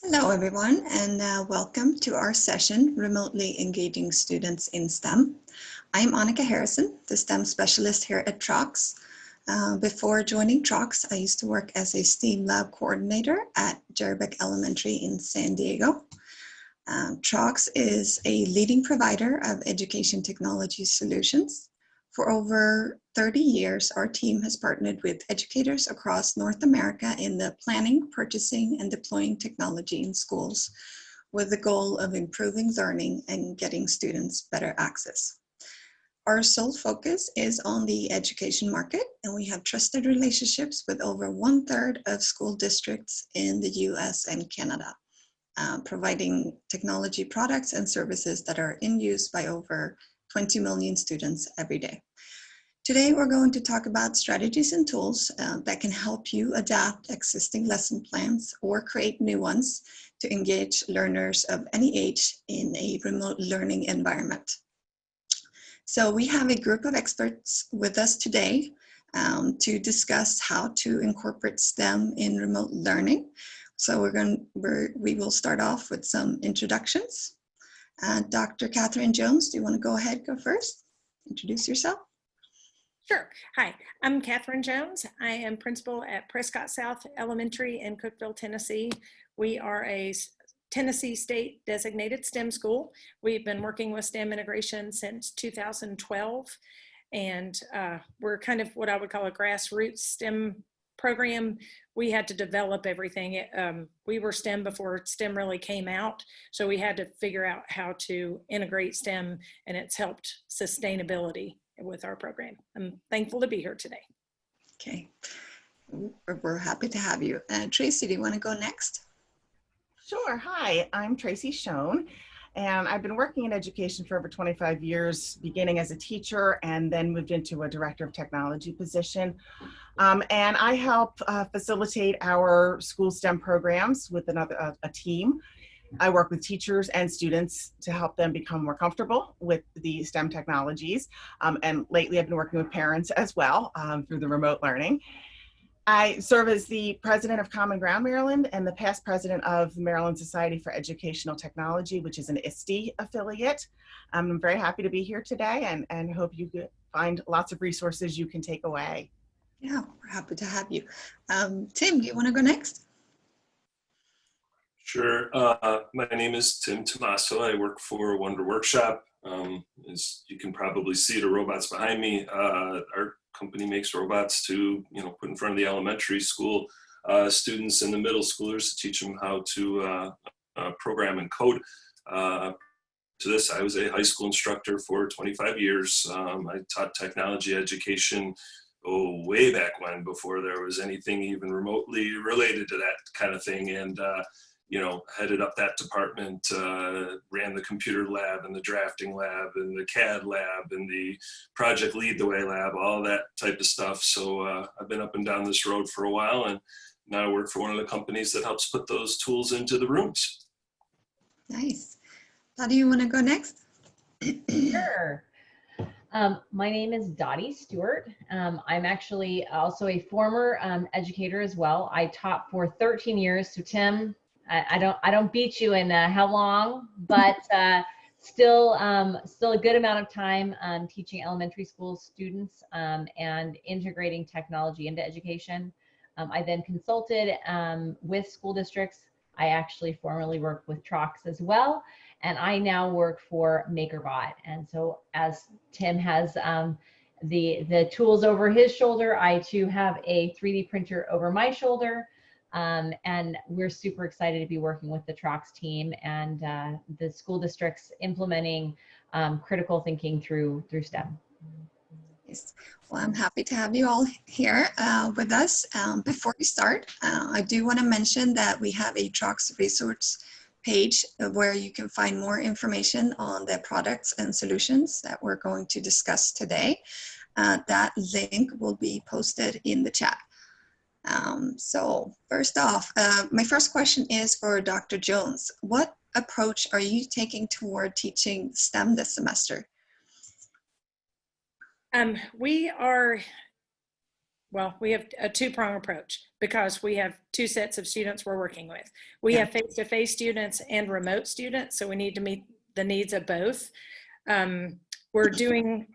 Hello, everyone, and welcome to our session, Remotely Engaging Students in STEM. I'm Annika Harrison, the STEM specialist here at TROX. Before joining TROX, I used to work as a STEAM lab coordinator at Jerbeck Elementary in San Diego. TROX is a leading provider of education technology solutions. For over 30 years, our team has partnered with educators across North America in the planning, purchasing, and deploying technology in schools with the goal of improving learning and getting students better access. Our sole focus is on the education market, and we have trusted relationships with over 1/3 of school districts in the US and Canada, providing technology products and services that are in use by over 20 million students every day. Today, we're going to talk about strategies and tools that can help you adapt existing lesson plans or create new ones to engage learners of any age in a remote learning environment. So we have a group of experts with us today to discuss how to incorporate STEM in remote learning. So we will start off with some introductions. Dr. Catherine Jones, do you want to go ahead, go first? Introduce yourself. Sure. Hi, I'm Catherine Jones. I am principal at Prescott South Elementary in Cookeville, Tennessee. We are a Tennessee state designated STEM school. We've been working with STEM integration since 2012, and we're kind of what I would call a grassroots STEM program. We had to develop everything. We were STEM before STEM really came out, so we had to figure out how to integrate STEM, and it's helped sustainability with our program. I'm thankful to be here today. Okay, we're happy to have you. Tracy, do you want to go next? Sure. Hi, I'm Tracy Shine, and I've been working in education for over 25 years, beginning as a teacher and then moved into a director of technology position. And I help facilitate our school STEM programs with a team. I work with teachers and students to help them become more comfortable with the STEM technologies. And lately I've been working with parents as well through the remote learning. I serve as the president of Common Ground Maryland and the past president of the Maryland Society for Educational Technology, which is an ISTE affiliate. I'm very happy to be here today and hope you find lots of resources you can take away. Yeah, we're happy to have you. Tim, do you want to go next? Sure. My name is Tim Tomasso. I work for Wonder Workshop. As you can probably see the robots behind me, our company makes robots to put in front of the elementary school students and the middle schoolers to teach them how to program and code. To this, I was a high school instructor for 25 years. I taught technology education way back when, before there was anything even remotely related to that kind of thing, and headed up that department, ran the computer lab and the drafting lab and the CAD lab and the project lead the way lab, all that type of stuff. So I've been up and down this road for a while, and now I work for one of the companies that helps put those tools into the rooms. Nice. How do you want to go next? Sure. My name is Dottie Stewart. I'm actually also a former educator as well. I taught for 13 years. So Tim, I don't beat you in how long, but still a good amount of time teaching elementary school students and integrating technology into education. I then consulted with school districts. I actually formerly worked with TROX as well, and I now work for MakerBot. And so as Tim has the tools over his shoulder, I too have a 3D printer over my shoulder. And we're super excited to be working with the TROX team and the school districts implementing critical thinking through STEM. Yes. Well, I'm happy to have you all here with us. Before we start, I do want to mention that we have a TROX resource page where you can find more information on the products and solutions that we're going to discuss today. That link will be posted in the chat. So first off, my first question is for Dr. Jones. What approach are you taking toward teaching STEM this semester? We are well, we have a two-prong approach because we have two sets of students we're working with. We have face-to-face students and remote students, so we need to meet the needs of both. We're doing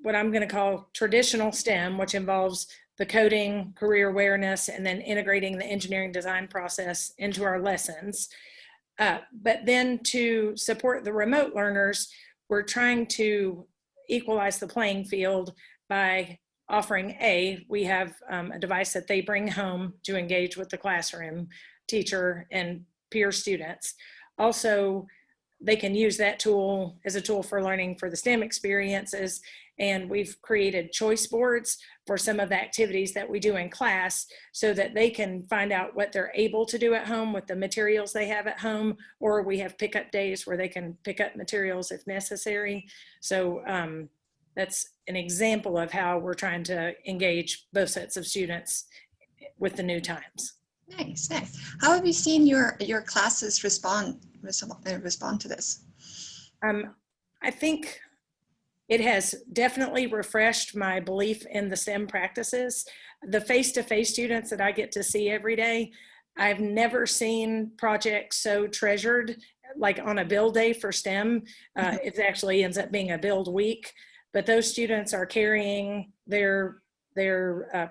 what I'm going to call traditional STEM, which involves the coding, career awareness, and then integrating the engineering design process into our lessons. But then to support the remote learners, we're trying to equalize the playing field by offering we have a device that they bring home to engage with the classroom, teacher, and peer students. Also, they can use that tool as a tool for learning for the STEM experiences. And we've created choice boards for some of the activities that we do in class so that they can find out what they're able to do at home with the materials they have at home, or we have pickup days where they can pick up materials if necessary. So that's an example of how we're trying to engage both sets of students with the new times. Nice, nice. How have you seen your classes respond to this? I think it has definitely refreshed my belief in the STEM practices. The face-to-face students that I get to see every day, I've never seen projects so treasured, like on a build day for STEM. It actually ends up being a build week, but those students are carrying their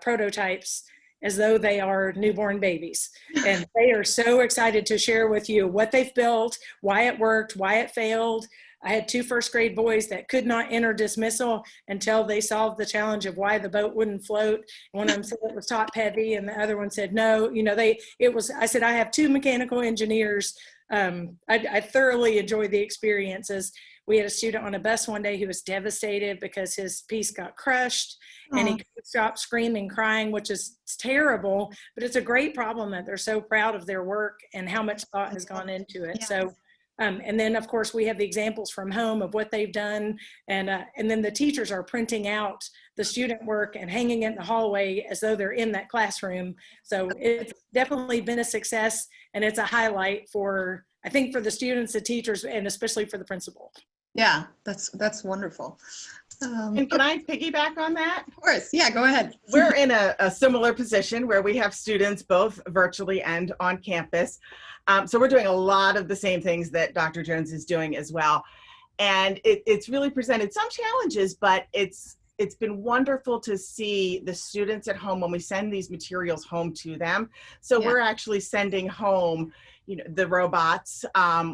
prototypes as though they are newborn babies. And they are so excited to share with you what they've built, why it worked, why it failed. I had 2 first grade boys that could not enter dismissal until they solved the challenge of why the boat wouldn't float. One of them said it was top heavy and the other one said no. You know, I said, I have 2 mechanical engineers. I thoroughly enjoyed the experiences. We had a student on a bus one day who was devastated because his piece got crushed. And he couldn't stop screaming, crying, which is terrible, but it's a great problem that they're so proud of their work and how much thought has gone into it. Yeah. So, and then of course we have the examples from home of what they've done. And then the teachers are printing out the student work and hanging it in the hallway as though they're in that classroom. So it's definitely been a success, and it's a highlight for, I think, for the students, the teachers, and especially for the principal. Yeah, that's wonderful. And can I piggyback on that? Of course, yeah, go ahead. We're in a similar position where we have students both virtually and on campus. So we're doing a lot of the same things that Dr. Jones is doing as well. And it's really presented some challenges, but it's been wonderful to see the students at home when we send these materials home to them. So we're actually sending home, you know, the robots.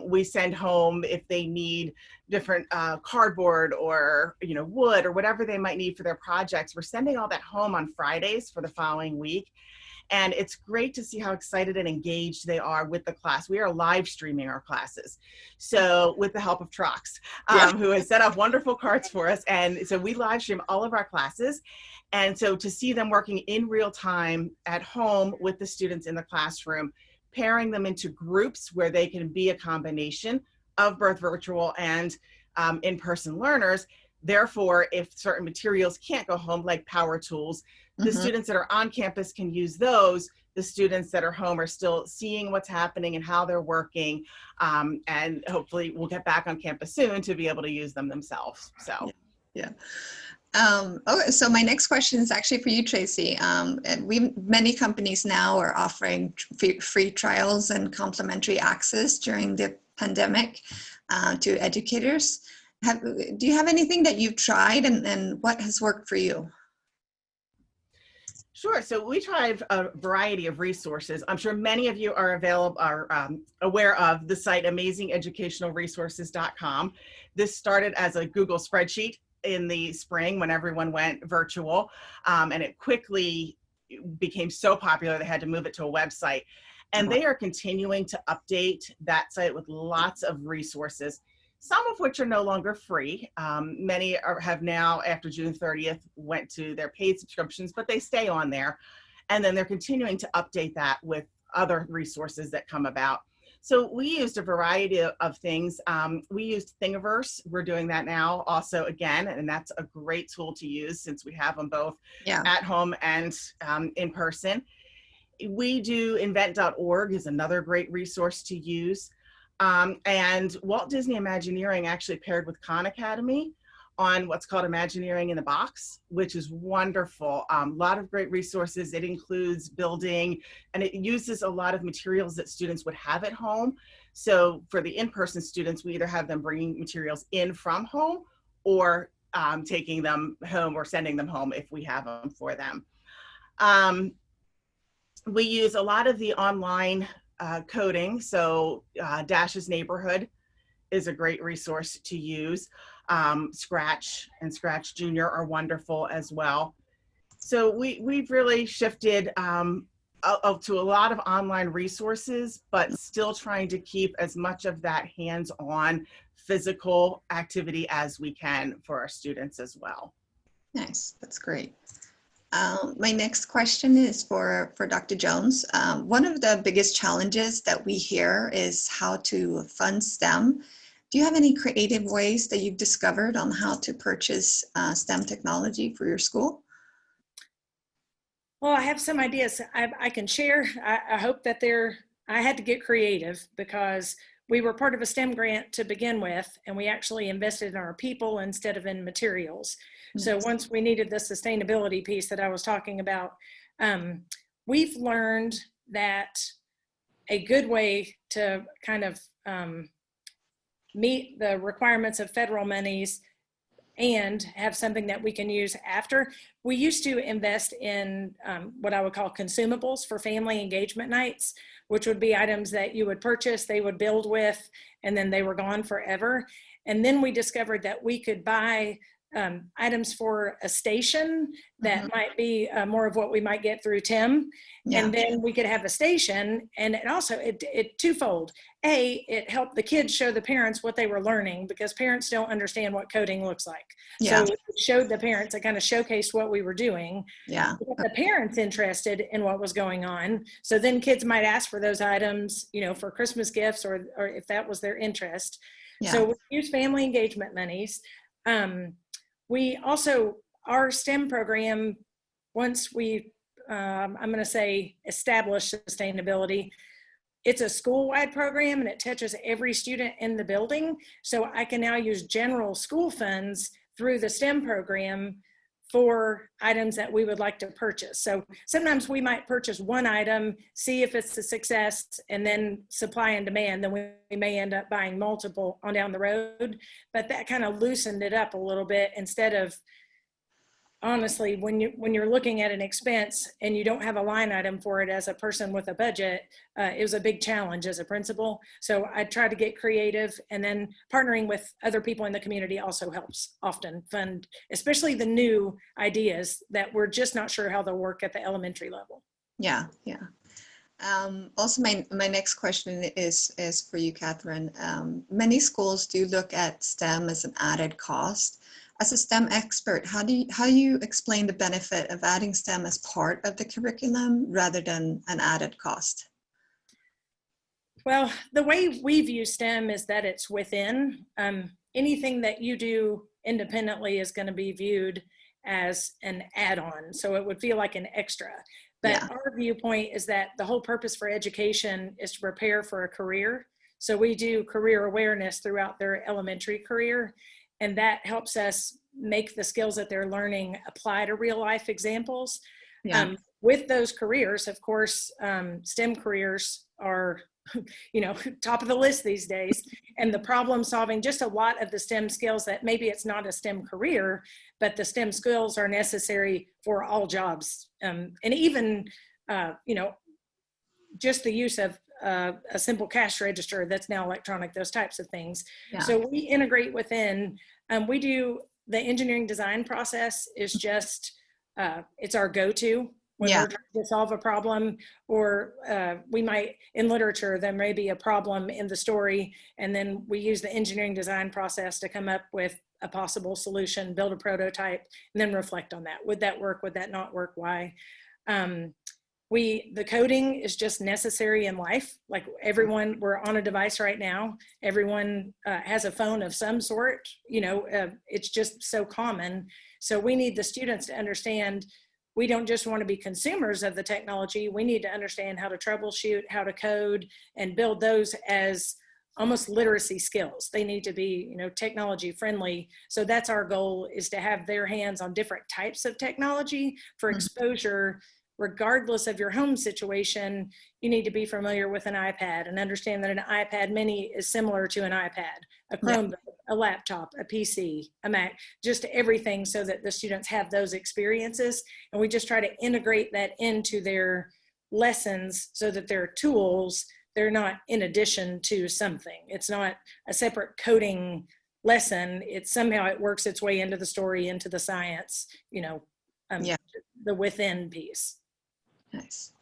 We send home if they need different cardboard or, you know, wood or whatever they might need for their projects. We're sending all that home on Fridays for the following week. And it's great to see how excited and engaged they are with the class. We are live streaming our classes. So with the help of Trox, who has set up wonderful carts for us. And so we live stream all of our classes. And so to see them working in real time at home with the students in the classroom, pairing them into groups where they can be a combination of both virtual and in-person learners. Therefore, if certain materials can't go home, like power tools, the students that are on campus can use those. The students that are home are still seeing what's happening and how they're working. And hopefully we'll get back on campus soon to be able to use them themselves. So, yeah. So my next question is actually for you, Tracy. And many companies now are offering free trials and complimentary access during the pandemic to educators. Do you have anything that you've tried and what has worked for you? Sure. So we tried a variety of resources. I'm sure many of you are aware of the site amazingeducationalresources.com. This started as a Google spreadsheet in the spring when everyone went virtual, and it quickly became so popular they had to move it to a website. And they are continuing to update that site with lots of resources, some of which are no longer free. Many have now, after June 30th, went to their paid subscriptions, but they stay on there. And then they're continuing to update that with other resources that come about. So we used a variety of things. We used Thingiverse. We're doing that now also again, and that's a great tool to use since we have them both at home and in person. We do invent.org is another great resource to use. And Walt Disney Imagineering actually paired with Khan Academy on what's called Imagineering in the Box, which is wonderful. A lot of great resources. It includes building, and it uses a lot of materials that students would have at home. So for the in-person students, we either have them bringing materials in from home or taking them home or sending them home if we have them for them. We use a lot of the online coding. So Dash's Neighborhood is a great resource to use. Scratch and Scratch Junior are wonderful as well. So we've really shifted to a lot of online resources, but still trying to keep as much of that hands-on physical activity as we can for our students as well. Nice, that's great. My next question is for Dr. Jones. One of the biggest challenges that we hear is how to fund STEM. Do you have any creative ways that you've discovered on how to purchase STEM technology for your school? Well, I have some ideas I can share. I hope that I had to get creative because we were part of a STEM grant to begin with, and we actually invested in our people instead of in materials. So once we needed the sustainability piece that I was talking about, we've learned that a good way to kind of meet the requirements of federal monies and have something that we can use after. We used to invest in what I would call consumables for family engagement nights, which would be items that you would purchase, they would build with, and then they were gone forever. And then we discovered that we could buy items for a station that might be more of what we might get through Tim. Yeah. And then we could have a station, and it also, it twofold. It helped the kids show the parents what they were learning, because parents don't understand what coding looks like. Yeah. So it showed the parents, it kind of showcased what we were doing. Yeah. The parents interested in what was going on. So then kids might ask for those items, you know, for Christmas gifts, or if that was their interest. Yeah. So we use family engagement monies. We also, our STEM program, once we, I'm going to say, establish sustainability, it's a school-wide program and it touches every student in the building. So I can now use general school funds through the STEM program for items that we would like to purchase. So sometimes we might purchase one item, see if it's a success, and then supply and demand, then we may end up buying multiple on down the road. But that kind of loosened it up a little bit, instead of, honestly, when you're looking at an expense and you don't have a line item for it as a person with a budget, it was a big challenge as a principal. So I try to get creative, and then partnering with other people in the community also helps often fund, especially the new ideas that we're just not sure how they'll work at the elementary level. Yeah, yeah. Also, my next question is for you, Catherine. Many schools do look at STEM as an added cost. As a STEM expert, how do you explain the benefit of adding STEM as part of the curriculum rather than an added cost? Well, the way we view STEM is that it's within. Anything that you do independently is going to be viewed as an add-on, so it would feel like an extra. But yeah, our viewpoint is that the whole purpose for education is to prepare for a career. So we do career awareness throughout their elementary career, and that helps us make the skills that they're learning apply to real life examples. Yeah. With those careers, of course, STEM careers are, you know, top of the list these days. And the problem solving, just a lot of the STEM skills that maybe it's not a STEM career, but the STEM skills are necessary for all jobs. And even, you know, just the use of a simple cash register that's now electronic, those types of things. Yeah. So we integrate within, we do the engineering design process is just, it's our go-to when we're trying to solve a problem, or we might, in literature, there may be a problem in the story, and then we use the engineering design process to come up with a possible solution, build a prototype, and then reflect on that. Would that work? Would that not work? Why? The coding is just necessary in life. Like everyone, we're on a device right now. Everyone has a phone of some sort, you know, it's just so common. So we need the students to understand, we don't just want to be consumers of the technology. We need to understand how to troubleshoot, how to code, and build those as almost literacy skills. They need to be, you know, technology friendly. So that's our goal, is to have their hands on different types of technology for exposure. Regardless of your home situation, you need to be familiar with an iPad and understand that an iPad mini is similar to an iPad, a Chromebook, a laptop, a PC, a Mac, just everything, so that the students have those experiences. And we just try to integrate that into their lessons so that they're tools. They're not in addition to something. It's not a separate coding lesson. It's somehow it works its way into the story, into the science, you know, the within piece. Nice.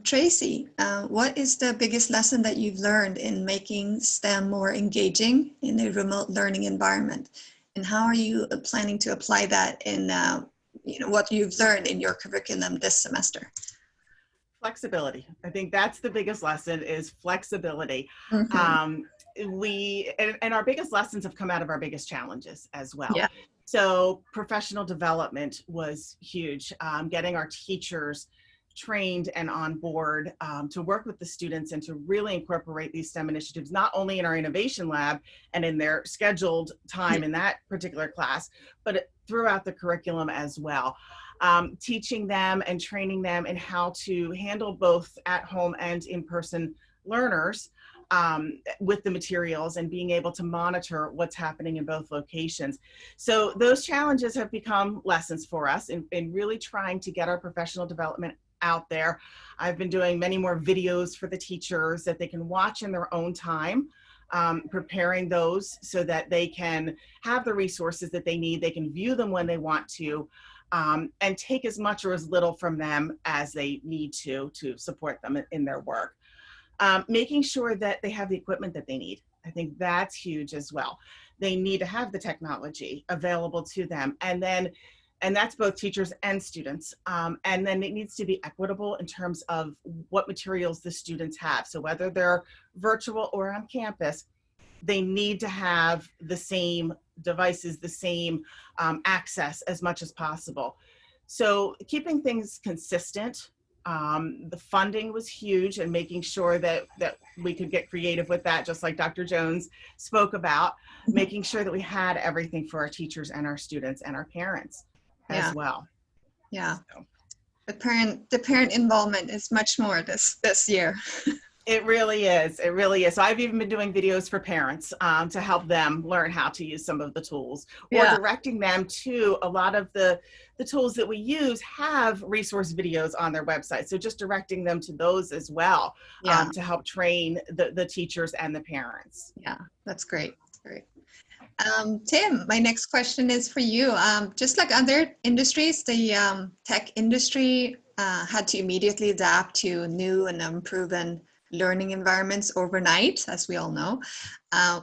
Tracy, what is the biggest lesson that you've learned in making STEM more engaging in a remote learning environment? And how are you planning to apply that in you know, what you've learned in your curriculum this semester? Flexibility. I think that's the biggest lesson, is flexibility. Mm-hmm. And our biggest lessons have come out of our biggest challenges as well. Yeah. So professional development was huge. Getting our teachers trained and on board to work with the students and to really incorporate these STEM initiatives, not only in our innovation lab and in their scheduled time in that particular class, but throughout the curriculum as well. Teaching them and training them in how to handle both at-home and in-person learners with the materials, and being able to monitor what's happening in both locations. So those challenges have become lessons for us in really trying to get our professional development out there. I've been doing many more videos for the teachers that they can watch in their own time, preparing those so that they can have the resources that they need. They can view them when they want to, and take as much or as little from them as they need to support them in their work. Making sure that they have the equipment that they need. I think that's huge as well. They need to have the technology available to them. And that's both teachers and students. And then it needs to be equitable in terms of what materials the students have. So whether they're virtual or on campus, they need to have the same devices, the same access as much as possible. So keeping things consistent. The funding was huge, and making sure that we could get creative with that, just like Dr. Jones spoke about, making sure that we had everything for our teachers and our students and our parents as well. Yeah. So. The parent involvement is much more this year. It really is. It really is. So I've even been doing videos for parents to help them learn how to use some of the tools, or directing them to a lot of the tools that we use have resource videos on their website. So just directing them to those as well, to help train the teachers and the parents. Yeah, that's great. That's great. Tim, my next question is for you. Just like other industries, the tech industry had to immediately adapt to new and unproven learning environments overnight, as we all know.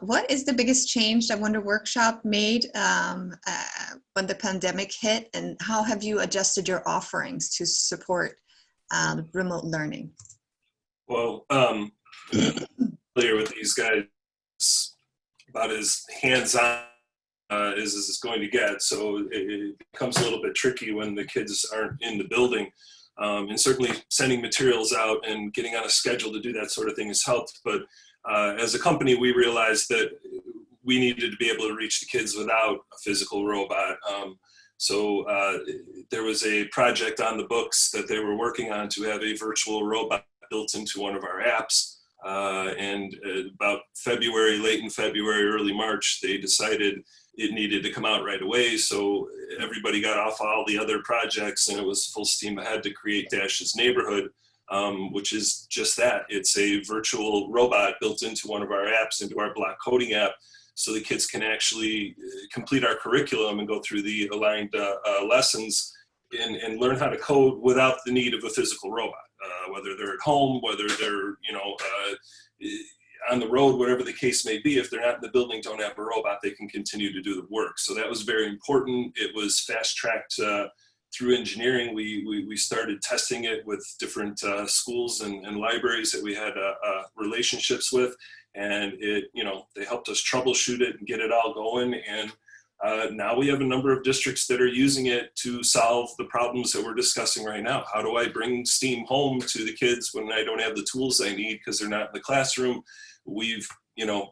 What is the biggest change that Wonder Workshop made when the pandemic hit, and how have you adjusted your offerings to support remote learning? Well, familiar with these guys, about as hands-on as it's going to get. So it becomes a little bit tricky when the kids aren't in the building. And certainly sending materials out and getting on a schedule to do that sort of thing has helped. But as a company, we realized that we needed to be able to reach the kids without a physical robot. So there was a project on the books that they were working on to have a virtual robot built into one of our apps. And about February, late in February, early March, they decided it needed to come out right away. So everybody got off all the other projects, and it was full steam ahead to create Dash's Neighborhood, which is just that. It's a virtual robot built into one of our apps, into our block coding app, so the kids can actually complete our curriculum and go through the aligned lessons and learn how to code without the need of a physical robot, whether they're at home, whether they're, on the road, whatever the case may be. If they're not in the building, don't have a robot, they can continue to do the work. So that was very important. It was fast-tracked through engineering. We started testing it with different schools and libraries that we had relationships with, and they helped us troubleshoot it and get it all going. And Now we have a number of districts that are using it to solve the problems that we're discussing right now. How do I bring STEAM home to the kids when I don't have the tools I need because they're not in the classroom? We've,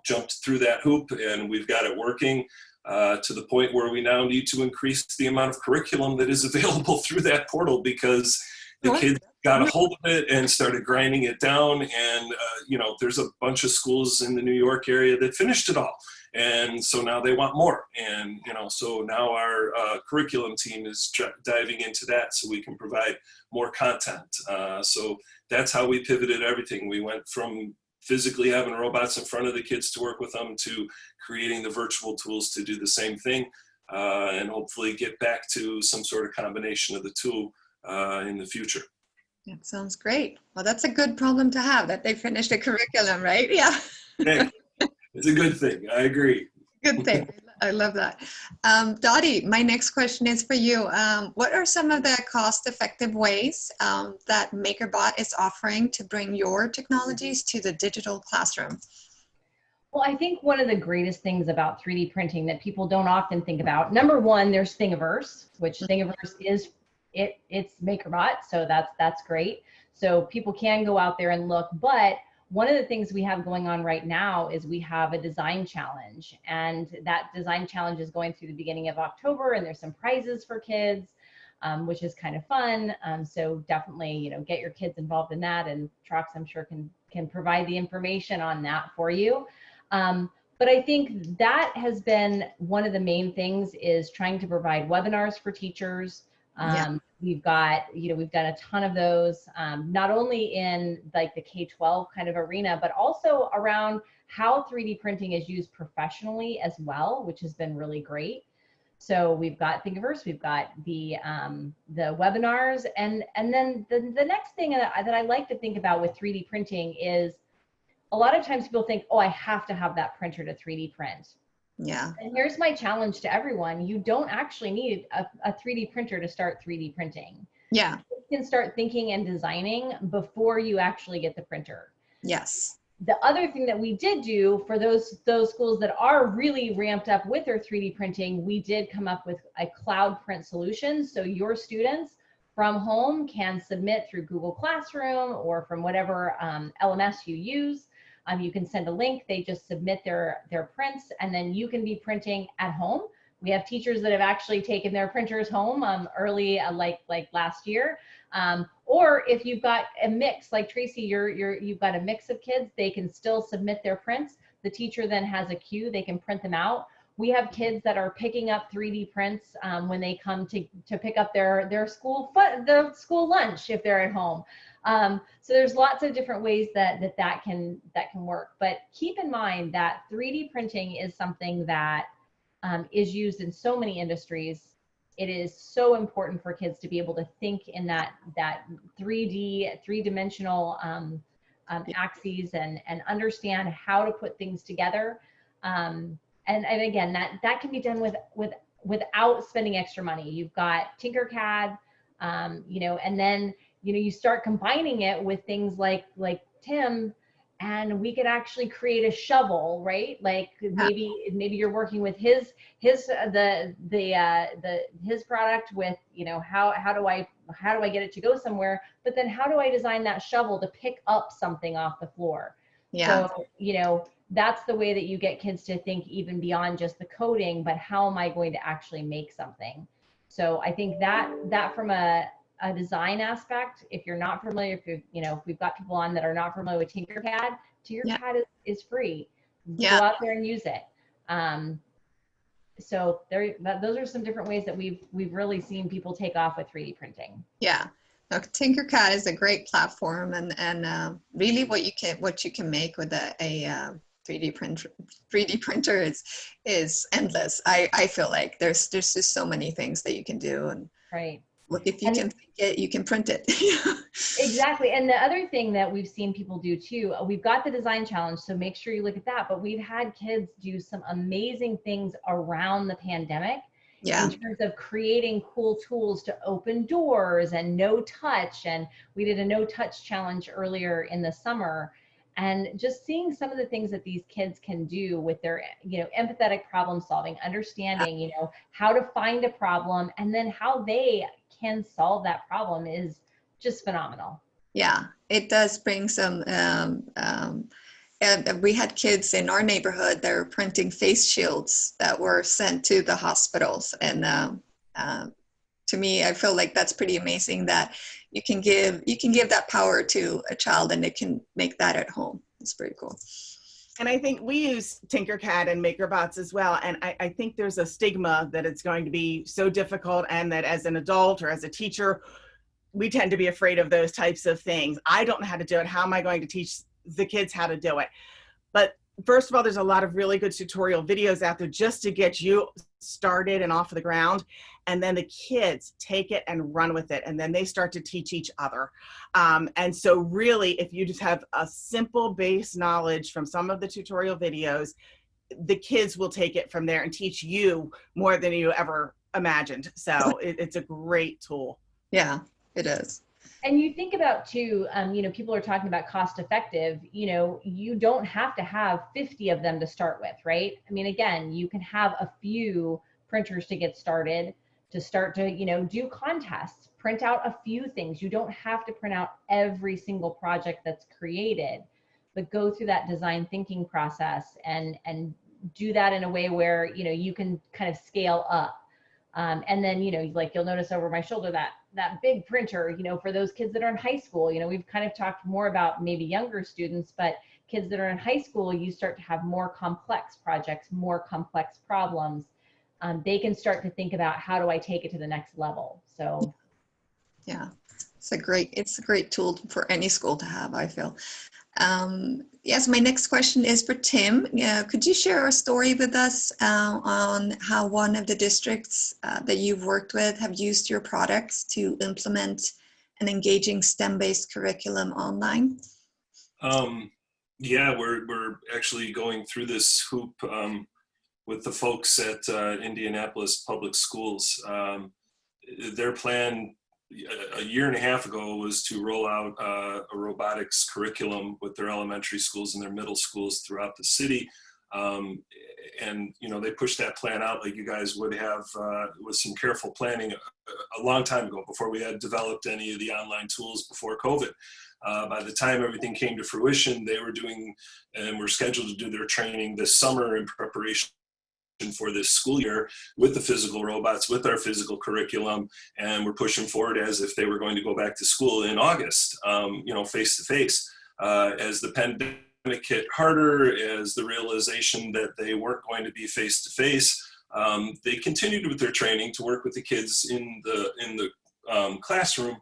jumped through that hoop and we've got it working to the point where we now need to increase the amount of curriculum that is available through that portal because the kids got a hold of it and started grinding it down. And, there's a bunch of schools in the New York area that finished it all. And so now they want more. And, so now our curriculum team is diving into that so we can provide more content. So that's how we pivoted everything. We went from physically having robots in front of the kids to work with them to creating the virtual tools to do the same thing and hopefully get back to some sort of combination of the two in the future. That sounds great. Well, that's a good problem to have, that they finished the curriculum, right? Yeah. Hey, it's a good thing. I agree. Good thing. I love that. Dottie, my next question is for you. What are some of the cost-effective ways that MakerBot is offering to bring your technologies to the digital classroom? Well, I think one of the greatest things about 3D printing that people don't often think about, number one, there's Thingiverse, which Thingiverse is, it's MakerBot, so that's great. So people can go out there and look, but one of the things we have going on right now is we have a design challenge, and that design challenge is going through the beginning of October, and there's some prizes for kids, which is kind of fun. So definitely, get your kids involved in that, and Trox, I'm sure, can provide the information on that for you. But I think that has been one of the main things, is trying to provide webinars for teachers. We've got, we've done a ton of those, not only in like the K-12 kind of arena, but also around how 3D printing is used professionally as well, which has been really great. So we've got Thingiverse, we've got the webinars, and then the next thing that I like to think about with 3D printing is, a lot of times people think, oh, I have to have that printer to 3D print. Yeah. And here's my challenge to everyone. You don't actually need a 3D printer to start 3D printing. Yeah. You can start thinking and designing before you actually get the printer. Yes. The other thing that we did do for those schools that are really ramped up with their 3D printing, we did come up with a cloud print solution. So your students from home can submit through Google Classroom or from whatever LMS you use. You can send a link, they just submit their prints, and then you can be printing at home. We have teachers that have actually taken their printers home early, like last year. Or if you've got a mix, like Tracy, you've got a mix of kids, they can still submit their prints. The teacher then has a queue, they can print them out. We have kids that are picking up 3D prints when they come to pick up their school lunch if they're at home. So there's lots of different ways that can work. But keep in mind that 3D printing is something that is used in so many industries. It is so important for kids to be able to think in that three-dimensional axes and understand how to put things together. And again, that can be done without spending extra money. You've got Tinkercad, and then you start combining it with things like Tim, and we could actually create a shovel, right? Like maybe you're working with his product with, how do I get it to go somewhere? But then how do I design that shovel to pick up something off the floor? Yeah. So, that's the way that you get kids to think even beyond just the coding, but how am I going to actually make something? So I think that from a design aspect, if you're not familiar, if we've got people on that are not familiar with Tinkercad, is free. Go out there and use it. So those are some different ways that we've really seen people take off with 3D printing. Yeah. Now, Tinkercad is a great platform, and really what you can make with a 3D printer is endless. I feel like there's just so many things that you can do, and right. Look, if you can think it, you can print it. Exactly. And the other thing that we've seen people do too, we've got the design challenge, so make sure you look at that, but we've had kids do some amazing things around the pandemic in terms of creating cool tools to open doors and no touch. And we did a no touch challenge earlier in the summer. And just seeing some of the things that these kids can do with their, empathetic problem solving, understanding, how to find a problem and then how they can solve that problem is just phenomenal. Yeah, it does bring some, and we had kids in our neighborhood that were printing face shields that were sent to the hospitals. And to me, I feel like that's pretty amazing that you can give that power to a child and they can make that at home. It's pretty cool. And I think we use Tinkercad and MakerBots as well. And I think there's a stigma that it's going to be so difficult, and that as an adult or as a teacher, we tend to be afraid of those types of things. I don't know how to do it. How am I going to teach the kids how to do it? But first of all, there's a lot of really good tutorial videos out there just to get you started and off the ground. And then the kids take it and run with it. And then they start to teach each other. And so really, if you just have a simple base knowledge from some of the tutorial videos, the kids will take it from there and teach you more than you ever imagined. So it's a great tool. Yeah, it is. And you think about too, people are talking about cost effective, you don't have to have 50 of them to start with, right? I mean, again, you can have a few printers to get started, to start to, do contests, print out a few things. You don't have to print out every single project that's created, but go through that design thinking process and do that in a way where, you can kind of scale up. And then, like you'll notice over my shoulder that big printer, for those kids that are in high school, we've kind of talked more about maybe younger students, but kids that are in high school, you start to have more complex projects, more complex problems. They can start to think about, how do I take it to the next level? So yeah, it's a great tool for any school to have, I feel. Yes, my next question is for Tim. Could you share a story with us on how one of the districts that you've worked with have used your products to implement an engaging STEM-based curriculum online? Yeah, we're actually going through this hoop with the folks at Indianapolis Public Schools. Their plan a year and a half ago was to roll out a robotics curriculum with their elementary schools and their middle schools throughout the city. And, they pushed that plan out like you guys would have with some careful planning a long time ago, before we had developed any of the online tools before COVID. By the time everything came to fruition, they were doing and were scheduled to do their training this summer in preparation for this school year with the physical robots, with our physical curriculum, and we're pushing forward as if they were going to go back to school in August, face to face. As the pandemic hit harder, as the realization that they weren't going to be face to face, they continued with their training to work with the kids in the classroom.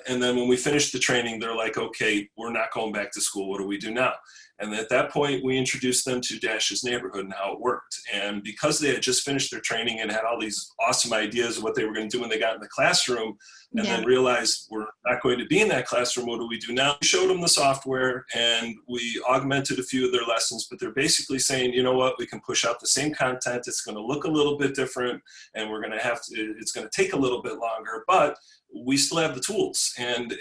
And then when we finished the training, they're like, okay, we're not going back to school. What do we do now? And at that point, we introduced them to Dash's Neighborhood and how it worked. And because they had just finished their training and had all these awesome ideas of what they were going to do when they got in the classroom, and then realized we're not going to be in that classroom, what do we do now? We showed them the software and we augmented a few of their lessons, but they're basically saying, you know what, we can push out the same content. It's going to look a little bit different, and we're going to have to, it's going to take a little bit longer, but we still have the tools. And,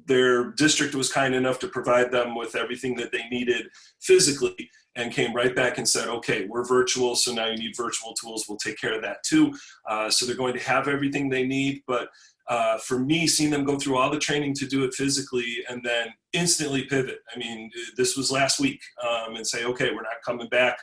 their district was kind enough to provide them with everything that they needed physically, and came right back and said, okay, we're virtual, so now you need virtual tools. We'll take care of that too. So they're going to have everything they need. But for me, seeing them go through all the training to do it physically and then instantly pivot. I mean, this was last week, and say, okay, we're not coming back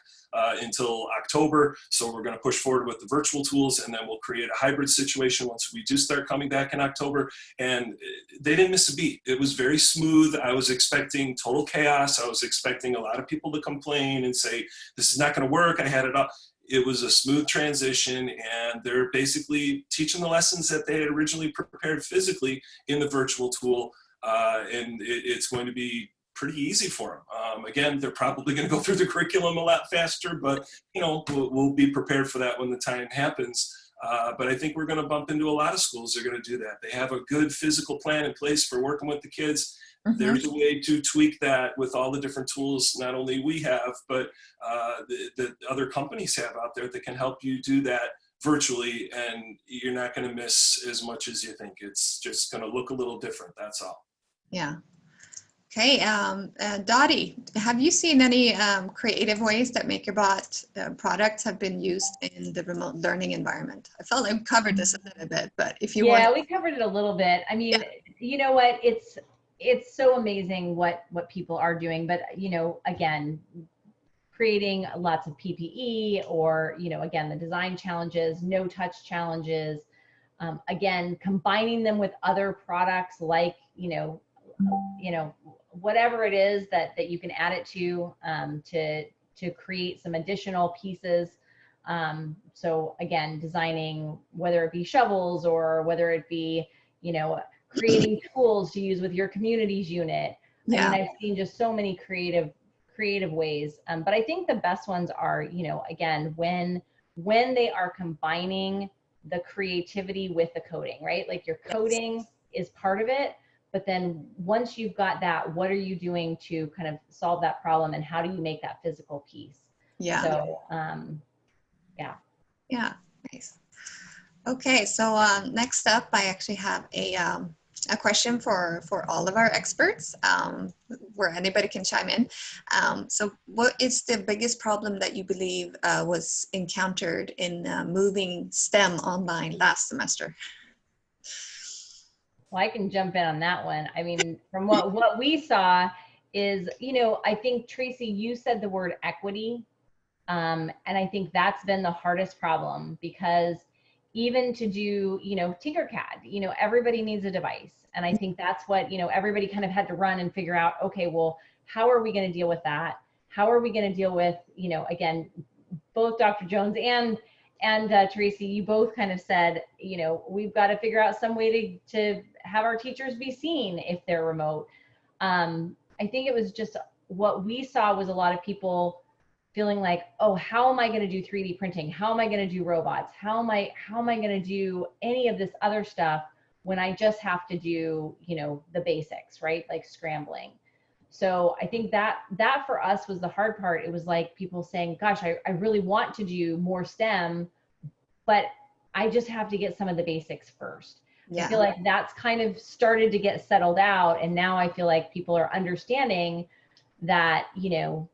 until October. So we're going to push forward with the virtual tools, and then we'll create a hybrid situation once we do start coming back in October. And they didn't miss a beat. It was very smooth. I was expecting total chaos. I was expecting a lot of people to complain and say, this is not going to work. I had it up. It was a smooth transition, and they're basically teaching the lessons that they had originally prepared physically in the virtual tool. And it's going to be pretty easy for them. Again, they're probably going to go through the curriculum a lot faster, but we'll be prepared for that when the time happens. But I think we're going to bump into a lot of schools that are going to do that. They have a good physical plan in place for working with the kids. Mm-hmm. There's a way to tweak that with all the different tools, not only we have, but the other companies have out there that can help you do that virtually, and you're not going to miss as much as you think. It's just going to look a little different, that's all. Yeah. Okay, Dottie, have you seen any creative ways that MakerBot products have been used in the remote learning environment? I felt like we covered this a little bit, but if you want. Yeah, we covered it a little bit. I mean, you know what? It's so amazing what people are doing, but you know, again, creating lots of PPE, or you know, again, the design challenges, no touch challenges, again, combining them with other products like whatever it is that you can add it to create some additional pieces. So again, designing, whether it be shovels or whether it be, you know, creating tools to use with your communities unit. Yeah. I mean, I've seen just so many creative ways. But I think the best ones are, you know, again, when they are combining the creativity with the coding, right? Like your coding is part of it, but then once you've got that, what are you doing to kind of solve that problem, and how do you make that physical piece? Yeah. So, Yeah, nice. Okay, so next up, I actually have a question for all of our experts, where anybody can chime in. So what is the biggest problem that you believe was encountered in moving STEM online last semester? well, I can jump in on that one. I mean, from what we saw is, you know, I think, Tracy, you said the word equity. And I think that's been the hardest problem, because even to do, you know, Tinkercad, you know, everybody needs a device. And I think that's what, you know, everybody kind of had to run and figure out, okay, well, how are we going to deal with that? How are we going to deal with, you know, again, both Dr. Jones and Tracy, you both kind of said, you know, we've got to figure out some way to have our teachers be seen if they're remote. I think it was just, what we saw was a lot of people feeling like, oh, how am I going to do 3D printing? How am I going to do robots? How am I going to do any of this other stuff when I just have to do, you know, the basics, right? Like scrambling. So I think that for us was the hard part. It was like people saying, gosh, I really want to do more STEM, but I just have to get some of the basics first. Yeah. I feel like that's kind of started to get settled out. And now I feel like people are understanding that, you know,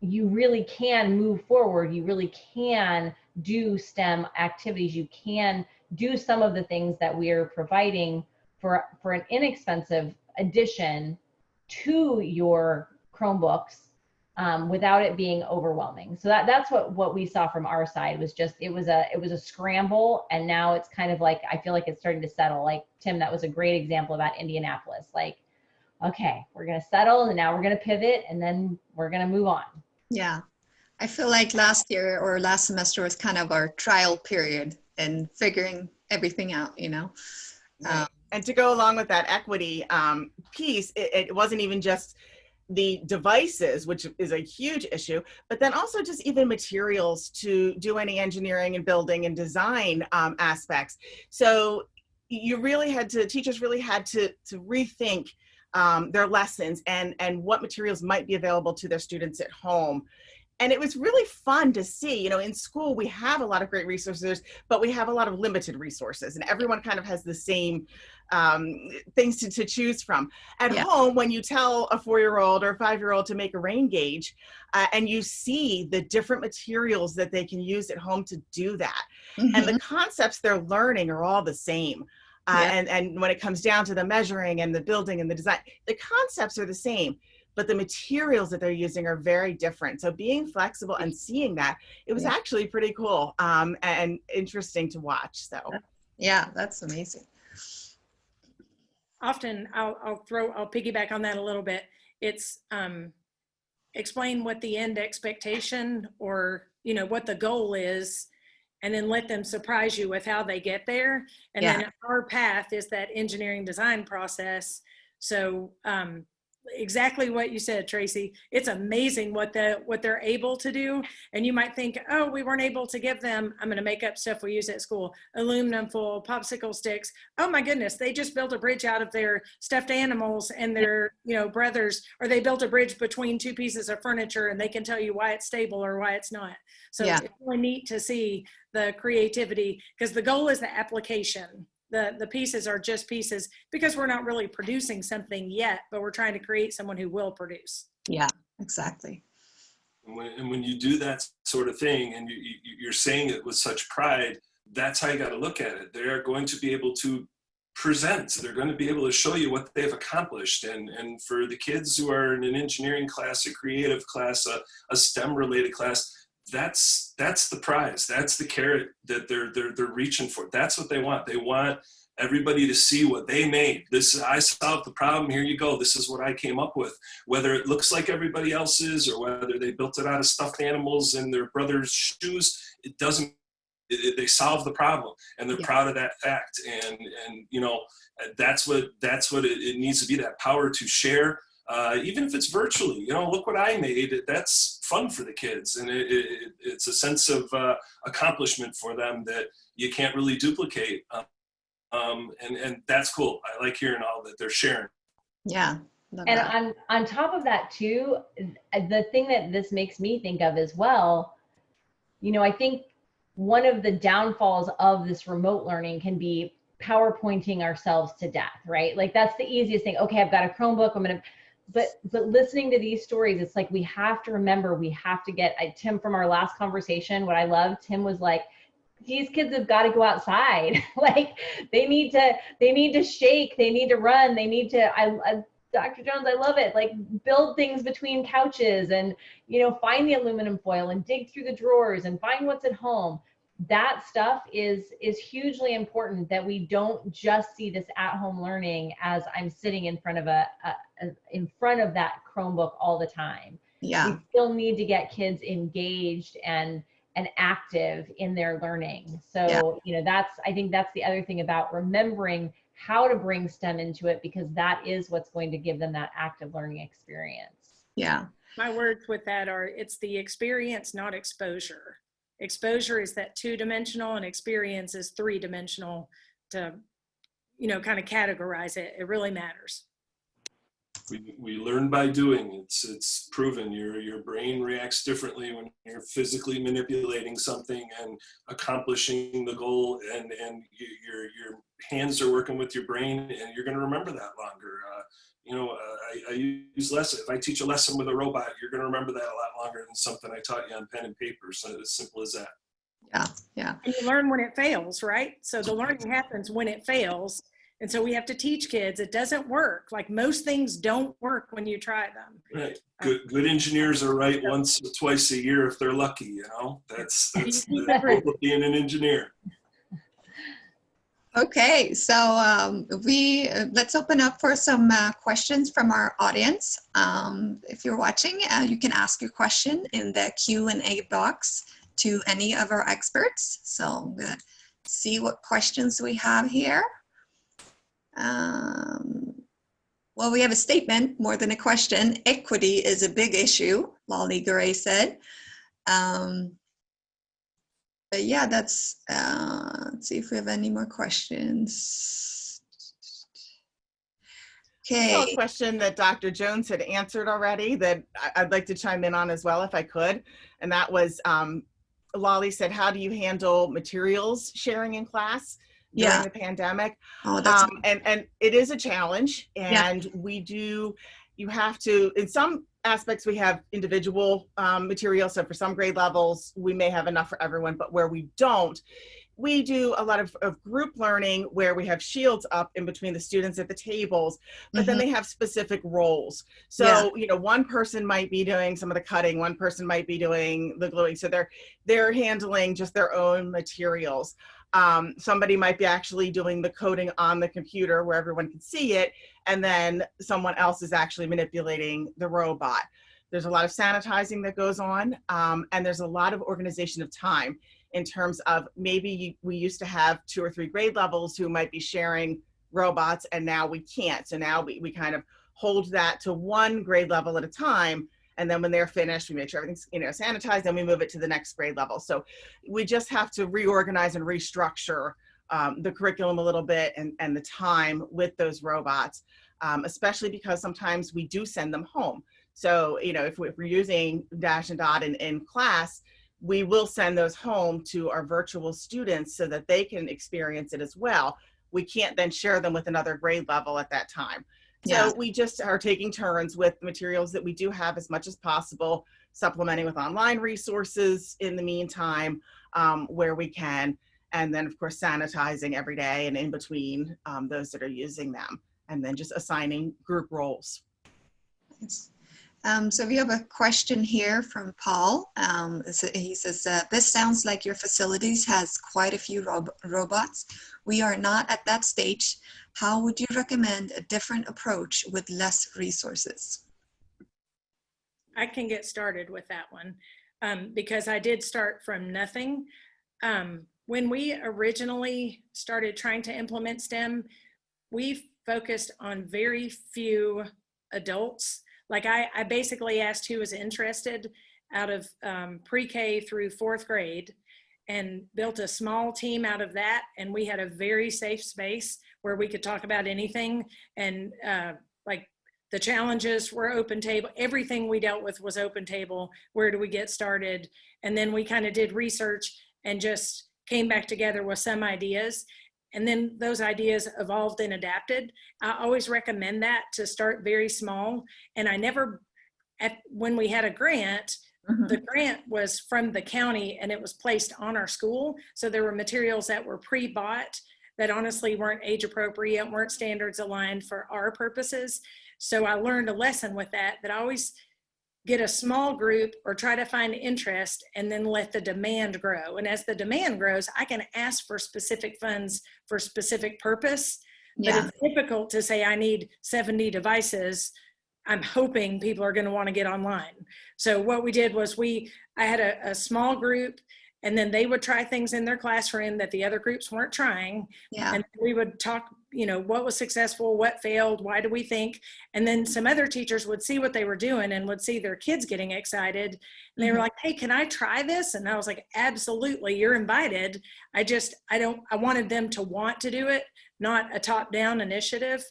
you really can move forward. You really can do STEM activities. You can do some of the things that we are providing for an inexpensive addition to your Chromebooks, without it being overwhelming. So that's what we saw from our side, was just, it was a scramble. And now it's kind of like, I feel like it's starting to settle. Like, Tim, that was a great example about Indianapolis. Like, okay, we're going to settle, and now we're going to pivot, and then we're going to move on. Yeah, I feel like last year or last semester was kind of our trial period and figuring everything out, you know. Right. And to go along with that equity piece, it wasn't even just the devices, which is a huge issue, but then also just even materials to do any engineering and building and design aspects. So you really had to, teachers really had to rethink their lessons and what materials might be available to their students at home. And it was really fun to see, you know, in school, we have a lot of great resources, but we have a lot of limited resources, and everyone kind of has the same things to choose from. At home, when you tell a 4-year-old or a 5-year-old to make a rain gauge, and you see the different materials that they can use at home to do that, and the concepts they're learning are all the same. And when it comes down to the measuring and the building and the design, the concepts are the same, but the materials that they're using are very different. So being flexible and seeing that, it was actually pretty cool and interesting to watch. So yeah, that's amazing. Often I'll piggyback on that a little bit. It's explain what the end expectation, or, you know, what the goal is, and then let them surprise you with how they get there. And then our path is that engineering design process. So exactly what you said, Tracy. It's amazing what they're able to do. And you might think, oh, we weren't able to give them, I'm going to make up stuff we use at school, aluminum foil, popsicle sticks. Oh my goodness, they just built a bridge out of their stuffed animals and their, you know, brothers, or they built a bridge between 2 pieces of furniture, and they can tell you why it's stable or why it's not. So it's really neat to see the creativity, because the goal is the application. The pieces are just pieces because we're not really producing something yet, but we're trying to create someone who will produce. Yeah, exactly. And when you do that sort of thing and you're saying it with such pride, that's how you got to look at it. They're going to be able to present. They're going to be able to show you what they've accomplished. And for the kids who are in an engineering class, a creative class, a STEM related class, that's the prize. That's the carrot that they're reaching for. That's what they want. They want everybody to see what they made. I solved the problem. Here you go. This is what I came up with. Whether it looks like everybody else's or whether they built it out of stuffed animals in their brother's shoes, it doesn't. They solved the problem, and they're proud of that fact. And you know, that's what it needs to be. That power to share. Even if it's virtually, you know, look what I made. That's fun for the kids, and it's a sense of accomplishment for them that you can't really duplicate. And that's cool. I like hearing all that they're sharing. Yeah. And on top of that too, the thing that this makes me think of as well, you know, I think one of the downfalls of this remote learning can be PowerPointing ourselves to death, right? Like that's the easiest thing. Okay, I've got a Chromebook, but listening to these stories, it's like we have to remember, we have to get, Tim, from our last conversation, what I loved, Tim was like, these kids have got to go outside. Like they need to shake, they need to run, they need to, Dr. Jones, I love it. Like build things between couches and, you know, find the aluminum foil and dig through the drawers and find what's at home. That stuff is hugely important, that we don't just see this at-home learning as I'm sitting in front of in front of that Chromebook all the time. Yeah. We still need to get kids engaged and active in their learning. So, you know, I think that's the other thing about remembering how to bring STEM into it, because that is what's going to give them that active learning experience. Yeah. My words with that are, it's the experience, not exposure. Exposure is that 2-dimensional and experience is 3-dimensional to, you know, kind of categorize it. It really matters. We learn by doing. It's proven. Your brain reacts differently when you're physically manipulating something and accomplishing the goal, and your hands are working with your brain, and you're going to remember that longer. You know, I use lesson. If I teach a lesson with a robot, you're going to remember that a lot longer than something I taught you on pen and paper. So as simple as that. Yeah. Yeah. And you learn when it fails, right? So the learning happens when it fails. And so we have to teach kids it doesn't work. Like most things don't work when you try them. Right. Good engineers are right once or twice a year if they're lucky, you know. That's the hope of being an engineer. Okay, so let's open up for some questions from our audience. If you're watching, you can ask your question in the Q&A box to any of our experts. So I'm gonna see what questions we have here. Well, we have a statement more than a question. Equity is a big issue, Lolly Gray said. But yeah, that's, let's see if we have any more questions. Okay. I saw a question that Dr. Jones had answered already that I'd like to chime in on as well if I could. And that was, Lolly said, how do you handle materials sharing in class during the pandemic? Oh, that's and it is a challenge, and you have to, in some aspects we have individual materials. So for some grade levels, we may have enough for everyone, but where we don't, we do a lot of group learning where we have shields up in between the students at the tables, but then they have specific roles. So, you know, one person might be doing some of the cutting, one person might be doing the gluing. So they're handling just their own materials. Somebody might be actually doing the coding on the computer where everyone can see it, and then someone else is actually manipulating the robot. There's a lot of sanitizing that goes on, and there's a lot of organization of time in terms of maybe we used to have 2 or 3 grade levels who might be sharing robots, and now we can't. So now we kind of hold that to 1 grade level at a time. And then when they're finished, we make sure everything's, you know, sanitized, and we move it to the next grade level. So we just have to reorganize and restructure the curriculum a little bit and the time with those robots, especially because sometimes we do send them home. So, you know, if we're using Dash and Dot in class, we will send those home to our virtual students so that they can experience it as well. we can't then share them with another grade level at that time. Yeah. So we just are taking turns with the materials that we do have as much as possible, supplementing with online resources in the meantime, where we can. And then of course, sanitizing every day and in between those that are using them. And then just assigning group roles. So we have a question here from Paul. He says, this sounds like your facilities has quite a few robots. We are not at that stage. How would you recommend a different approach with less resources? I can get started with that one because I did start from nothing. When we originally started trying to implement STEM, we focused on very few adults. Like I basically asked who was interested out of pre-K through 4th grade and built a small team out of that. And we had a very safe space where we could talk about anything. And like the challenges were open table. Everything we dealt with was open table. Where do we get started? And then we kind of did research and just came back together with some ideas. And then those ideas evolved and adapted. I always recommend that, to start very small. And I never, when we had a grant, the grant was from the county and it was placed on our school. So there were materials that were pre-bought that honestly weren't age appropriate, weren't standards aligned for our purposes. So I learned a lesson with that I always get a small group or try to find interest and then let the demand grow. And as the demand grows, I can ask for specific funds for specific purpose, but it's difficult to say I need 70 devices. I'm hoping people are going to want to get online. So what we did was I had a small group, and then they would try things in their classroom that the other groups weren't trying. And we would talk, what was successful, what failed, why do we think? And then some other teachers would see what they were doing and would see their kids getting excited. And they were like, hey, can I try this? And I was like, absolutely, you're invited. I wanted them to want to do it, not a top-down initiative.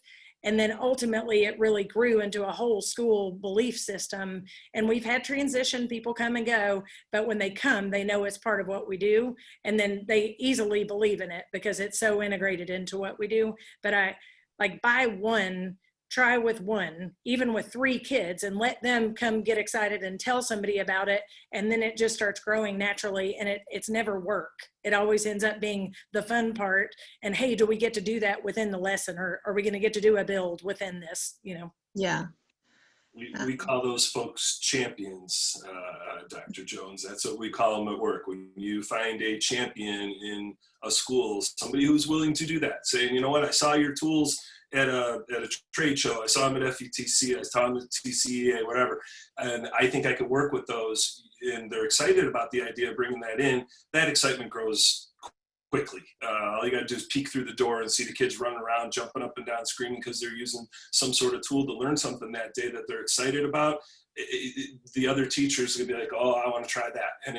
And then ultimately it really grew into a whole school belief system. And we've had transition, people come and go, but when they come, they know it's part of what we do. And then they easily believe in it because it's so integrated into what we do. But I like buy one, try with one, even with 3 kids, and let them come get excited and tell somebody about it. And then it just starts growing naturally, and it's never work. It always ends up being the fun part. And hey, do we get to do that within the lesson, or are we going to get to do a build within this, Yeah. We call those folks champions, Dr. Jones. That's what we call them at work. When you find a champion in a school, somebody who's willing to do that, saying, you know what, I saw your tools at a trade show, I saw them at FETC, I saw them at TCEA, whatever, and I think I could work with those, and they're excited about the idea of bringing that in. That excitement grows quickly. All you got to do is peek through the door and see the kids running around, jumping up and down, screaming because they're using some sort of tool to learn something that day that they're excited about. The other teachers are going to be like, oh, I want to try that. And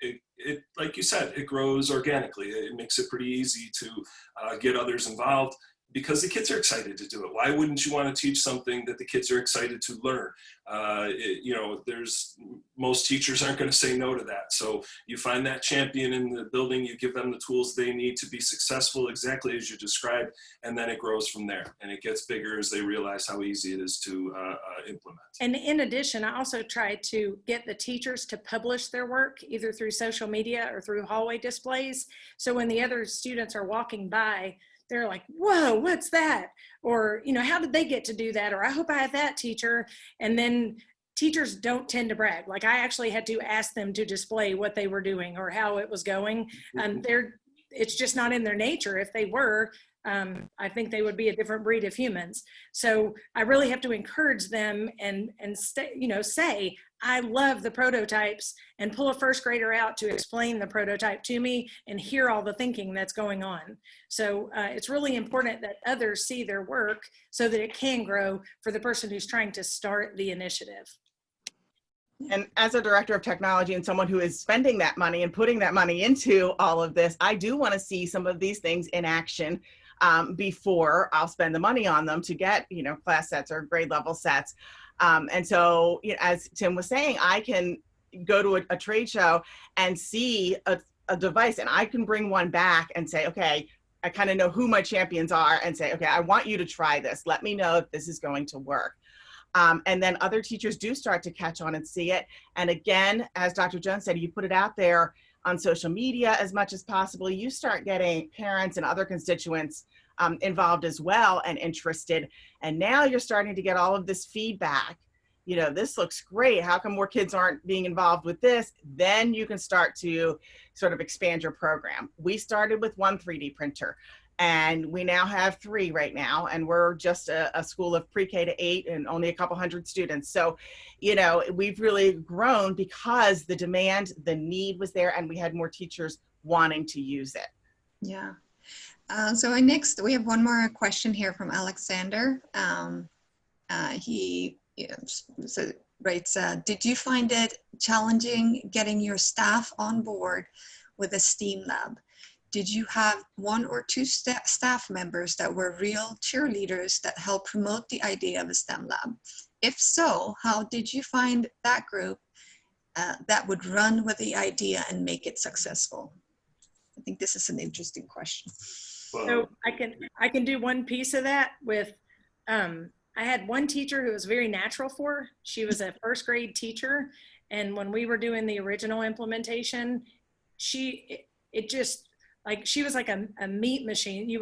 it, like you said, it grows organically. It makes it pretty easy to get others involved, because the kids are excited to do it. Why wouldn't you want to teach something that the kids are excited to learn? Most teachers aren't going to say no to that. So you find that champion in the building, you give them the tools they need to be successful, exactly as you described, and then it grows from there. And it gets bigger as they realize how easy it is to implement. And in addition, I also try to get the teachers to publish their work either through social media or through hallway displays. So when the other students are walking by, they're like, whoa, what's that? Or, how did they get to do that? Or I hope I have that teacher. And then teachers don't tend to brag. Like I actually had to ask them to display what they were doing or how it was going. It's just not in their nature. If they were, I think they would be a different breed of humans. So I really have to encourage them and say, I love the prototypes, and pull a first grader out to explain the prototype to me and hear all the thinking that's going on. So it's really important that others see their work so that it can grow for the person who's trying to start the initiative. And as a director of technology and someone who is spending that money and putting that money into all of this, I do want to see some of these things in action before I'll spend the money on them to get, class sets or grade level sets. And so, as Tim was saying, I can go to a trade show and see a device, and I can bring one back and say, okay, I kind of know who my champions are and say, okay, I want you to try this. Let me know if this is going to work. And then other teachers do start to catch on and see it. And again, as Dr. Jones said, you put it out there on social media as much as possible, you start getting parents and other constituents involved as well and interested. And now you're starting to get all of this feedback. You know, this looks great. How come more kids aren't being involved with this? Then you can start to sort of expand your program. We started with one 3D printer, and we now have 3 right now. And we're just a school of pre-K to 8 and only a couple hundred students. So, you know, we've really grown because the demand, the need was there, and we had more teachers wanting to use it. Yeah. So next, we have one more question here from Alexander. He writes, did you find it challenging getting your staff on board with a STEAM lab? Did you have 1 or 2 staff members that were real cheerleaders that helped promote the idea of a STEM lab? If so, how did you find that group that would run with the idea and make it successful? I think this is an interesting question. So I can do one piece of that with, I had one teacher who was very natural for her. She was a 1st grade teacher. And when we were doing the original implementation, she was like a meat machine. You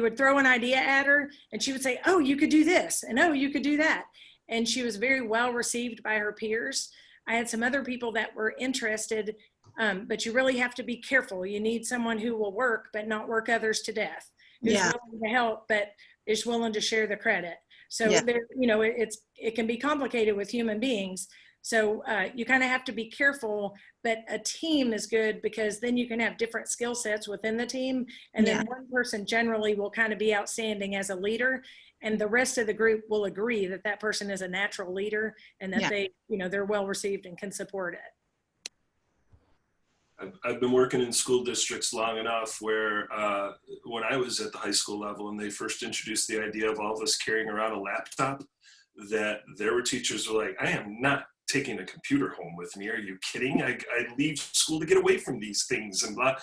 would throw an idea at her and she would say, oh, you could do this. And oh, you could do that. And she was very well received by her peers. I had some other people that were interested, but you really have to be careful. You need someone who will work, but not work others to death. Who's willing to help, but is willing to share the credit. So there, you know, it can be complicated with human beings. So you kind of have to be careful, but a team is good because then you can have different skill sets within the team. And then one person generally will kind of be outstanding as a leader, and the rest of the group will agree that that person is a natural leader and that they, you know, they're well received and can support it. I've been working in school districts long enough where when I was at the high school level and they first introduced the idea of all of us carrying around a laptop, that there were teachers who were like, I am not taking a computer home with me. Are you kidding? I leave school to get away from these things, and blah.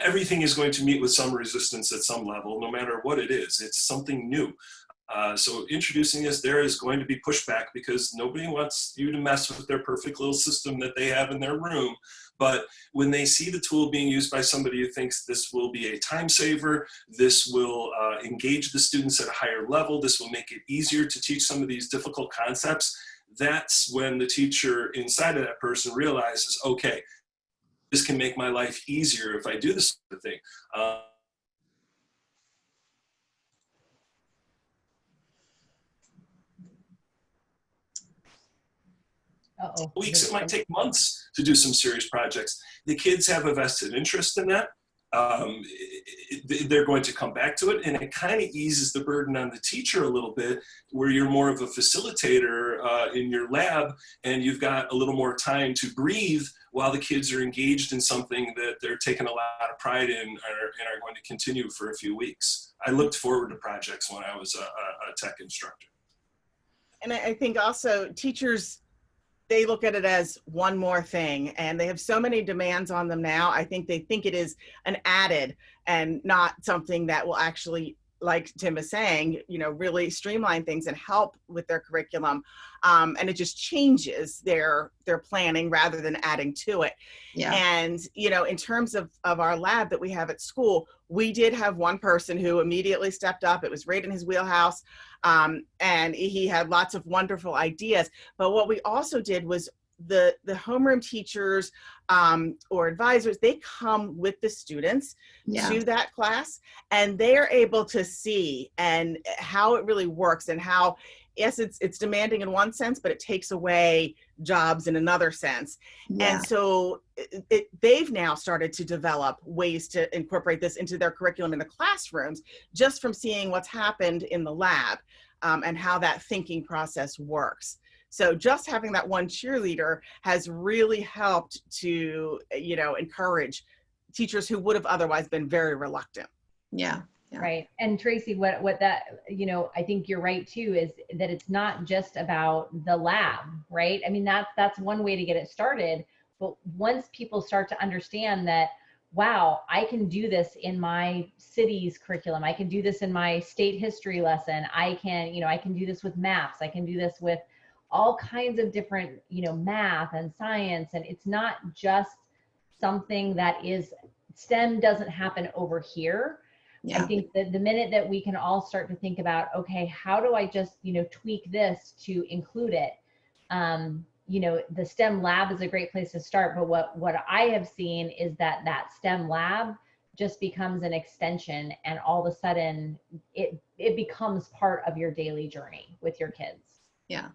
Everything is going to meet with some resistance at some level, no matter what it is. It's something new. So introducing this, there is going to be pushback because nobody wants you to mess with their perfect little system that they have in their room. But when they see the tool being used by somebody who thinks this will be a time saver, this will engage the students at a higher level, this will make it easier to teach some of these difficult concepts, that's when the teacher inside of that person realizes, okay, this can make my life easier if I do this sort of thing. Weeks, it might take months to do some serious projects. The kids have a vested interest in that. They're going to come back to it, and it kind of eases the burden on the teacher a little bit, where you're more of a facilitator in your lab, and you've got a little more time to breathe while the kids are engaged in something that they're taking a lot of pride in and are going to continue for a few weeks. I looked forward to projects when I was a tech instructor. And I think also teachers, they look at it as one more thing, and they have so many demands on them now. I think they think it is an added and not something that will actually, like Tim is saying, you know, really streamline things and help with their curriculum. And it just changes their planning rather than adding to it. Yeah. And, you know, in terms of our lab that we have at school, we did have one person who immediately stepped up. It was right in his wheelhouse. And he had lots of wonderful ideas. But what we also did was the homeroom teachers or advisors, they come with the students to that class, and they're able to see and how it really works, and how, yes, it's demanding in one sense, but it takes away jobs in another sense. Yeah. And so they've now started to develop ways to incorporate this into their curriculum in the classrooms, just from seeing what's happened in the lab and how that thinking process works. So just having that one cheerleader has really helped to, you know, encourage teachers who would have otherwise been very reluctant. Yeah. Yeah. Right. And Tracy, what that, you know, I think you're right too, is that it's not just about the lab, right? I mean, that's one way to get it started. But once people start to understand that wow, I can do this in my city's curriculum. I can do this in my state history lesson. I can, I can do this with maps. I can do this with all kinds of different, math and science. And it's not just something that is, STEM doesn't happen over here. Yeah. I think that the minute that we can all start to think about, okay, how do I just, tweak this to include it? The STEM lab is a great place to start, but what I have seen is that STEM lab just becomes an extension, and all of a sudden it becomes part of your daily journey with your kids. Yeah.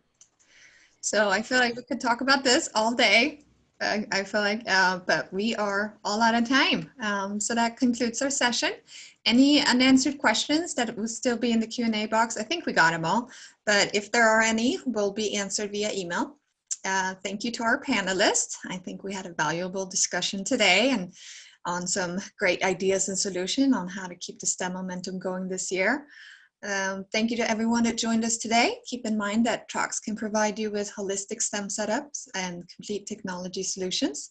So I feel like we could talk about this all day. I feel like, but we are all out of time. So that concludes our session. Any unanswered questions that will still be in the Q&A box? I think we got them all, but if there are any, will be answered via email. Thank you to our panelists. I think we had a valuable discussion today and on some great ideas and solutions on how to keep the STEM momentum going this year. Thank you to everyone that joined us today. Keep in mind that TROX can provide you with holistic STEM setups and complete technology solutions.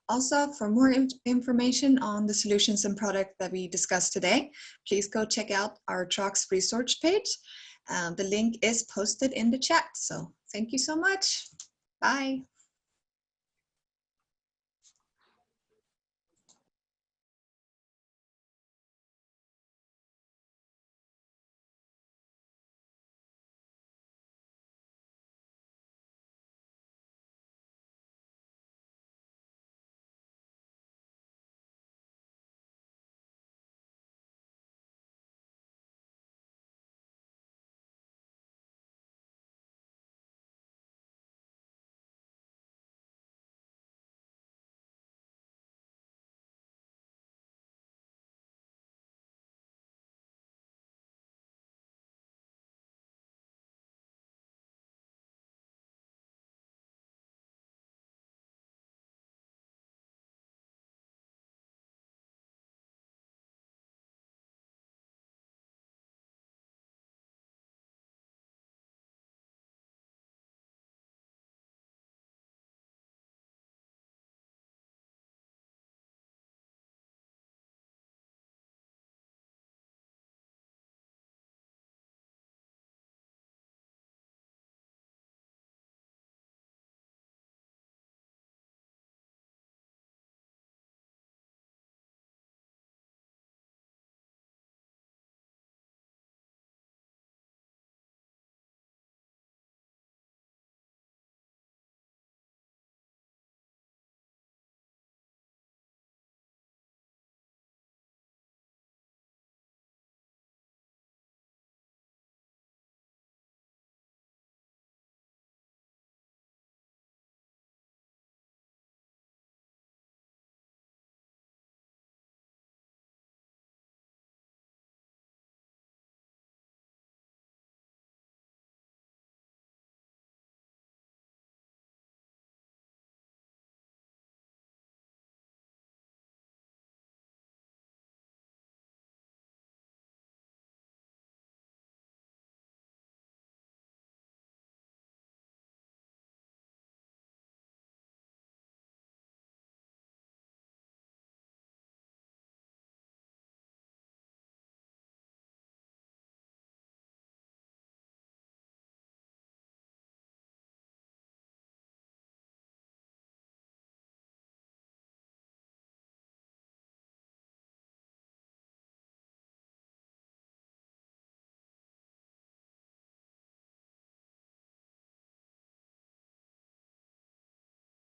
Also, for more information on the solutions and product that we discussed today, please go check out our TROX resource page. The link is posted in the chat. So thank you so much. Bye.